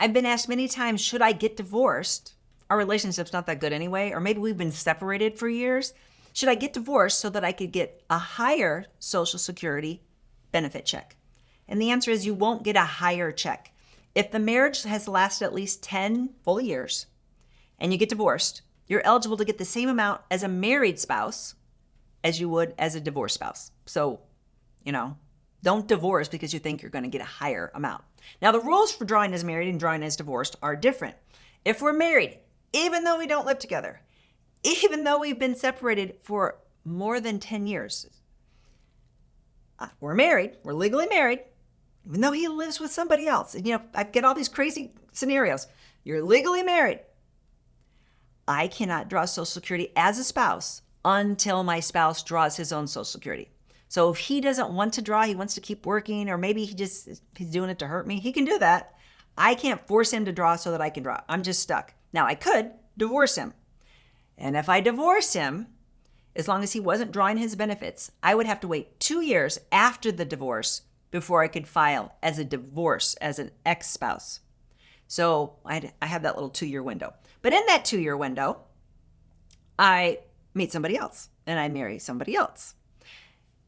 I've been asked many times, should I get divorced? Our relationship's not that good anyway, or maybe we've been separated for years. Should I get divorced so that I could get a higher Social Security benefit check? And the answer is you won't get a higher check. If the marriage has lasted at least 10 full years and you get divorced, you're eligible to get the same amount as a married spouse as you would as a divorced spouse. So, don't divorce because you think you're going to get a higher amount. Now, the rules for drawing as married and drawing as divorced are different. If we're married, even though we don't live together, even though we've been separated for more than 10 years, we're married, we're legally married, even though he lives with somebody else. And, I get all these crazy scenarios. You're legally married. I cannot draw Social Security as a spouse until my spouse draws his own Social Security. So if he doesn't want to draw, he wants to keep working, or maybe he's doing it to hurt me, he can do that. I can't force him to draw so that I can draw. I'm just stuck. Now, I could divorce him. And if I divorce him, as long as he wasn't drawing his benefits, I would have to wait 2 years after the divorce before I could file as a divorce as an ex-spouse. So I have that little 2-year window. But in that 2-year window, I meet somebody else and I marry somebody else.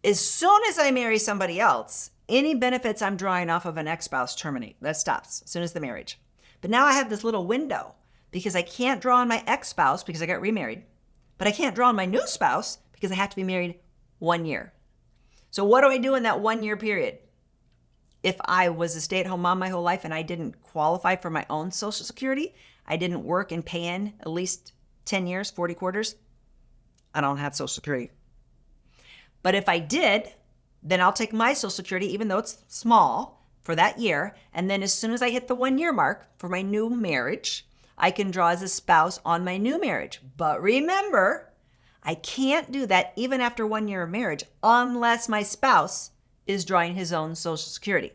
As soon as I marry somebody else, any benefits I'm drawing off of an ex-spouse terminate. That stops as soon as the marriage. But now I have this little window because I can't draw on my ex-spouse because I got remarried, but I can't draw on my new spouse because I have to be married 1 year. So what do I do in that 1 year period? If I was a stay-at-home mom my whole life and I didn't qualify for my own Social Security, I didn't work and pay in at least 10 years, 40 quarters, I don't have Social Security. But if I did, then I'll take my Social Security, even though it's small, for that year. And then as soon as I hit the 1 year mark for my new marriage, I can draw as a spouse on my new marriage. But remember, I can't do that even after 1 year of marriage unless my spouse is drawing his own Social Security.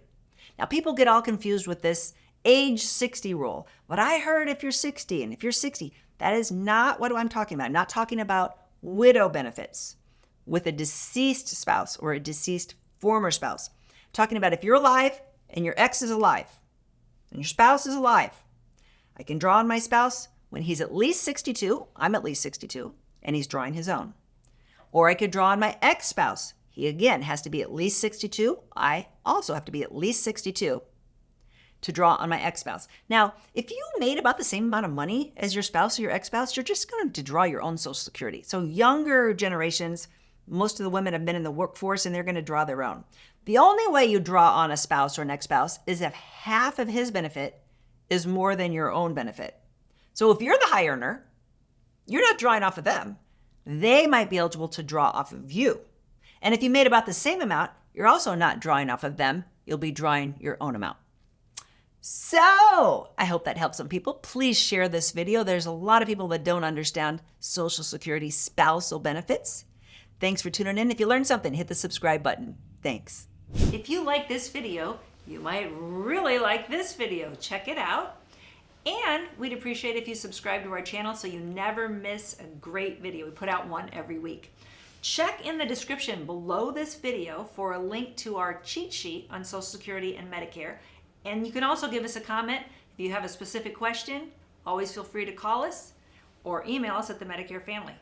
Now, people get all confused with this age 60 rule. But I heard if you're 60, and if you're 60, that is not what I'm talking about. I'm not talking about widow benefits with a deceased spouse or a deceased former spouse. I'm talking about if you're alive and your ex is alive and your spouse is alive, I can draw on my spouse when he's at least 62, I'm at least 62, and he's drawing his own. Or I could draw on my ex-spouse. He, again, has to be at least 62. I also have to be at least 62 to draw on my ex-spouse. Now, if you made about the same amount of money as your spouse or your ex-spouse, you're just going to draw your own Social Security. So younger generations, most of the women have been in the workforce and they're going to draw their own. The only way you draw on a spouse or an ex-spouse is if half of his benefit is more than your own benefit. So if you're the high earner, you're not drawing off of them. They might be eligible to draw off of you. And if you made about the same amount, you're also not drawing off of them. You'll be drawing your own amount. So I hope that helps some people. Please share this video. There's a lot of people that don't understand Social Security spousal benefits. Thanks for tuning in. If you learned something, hit the subscribe button. Thanks. If you like this video, you might really like this video. Check it out. And we'd appreciate if you subscribe to our channel so you never miss a great video. We put out one every week. Check in the description below this video for a link to our cheat sheet on Social Security and Medicare. And you can also give us a comment. If you have a specific question, always feel free to call us or email us at the Medicare Family.